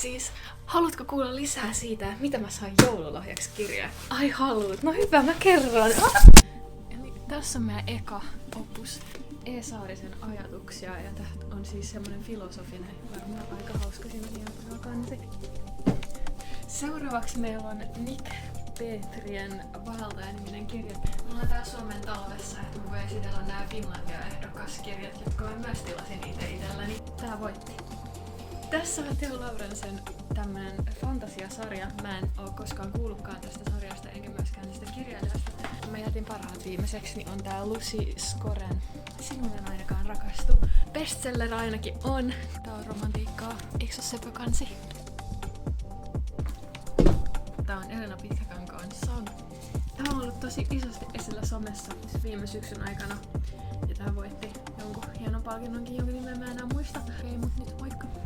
Siis, haluatko kuulla lisää siitä, mitä mä sain joululahjaksi kirjaa? Ai haluut, no hyvä, mä kerron. Eli tässä on meidän eka opus, E. Saarisen ajatuksia, ja tää on siis semmonen filosofinen, varmaan aika hauska siinä vielä kansi. Seuraavaksi meillä on Nick Petrien Vaeltaja-niminen kirja. Mulla on tää Suomen talvessa, että mä voin esitellä nää Finlandia-ehdokaskirjat, jotka mä myös tilasin itse itselleni. Tää voitti. Tässä on Teo Laurensen tämmönen fantasiasarja. Mä en oo koskaan kuullutkaan tästä sarjasta enkä myöskään tästä kirjailijasta. Mä jätin parhaat viimeiseksi, niin on tää Lucy Scoren Sinun en ainakaan rakastu. Bestseller ainakin on. Tää on romantiikkaa. Eikö se ole sepä-kansi? Tää on Elena Pitkäkankaan Sauna. Tää on ollut tosi isosti esillä somessa viime syksyn aikana. Ja tää voitti jonkun hienon palkinnonkin, jonka nimeä mä enää muista. Okei, mut nyt moikka!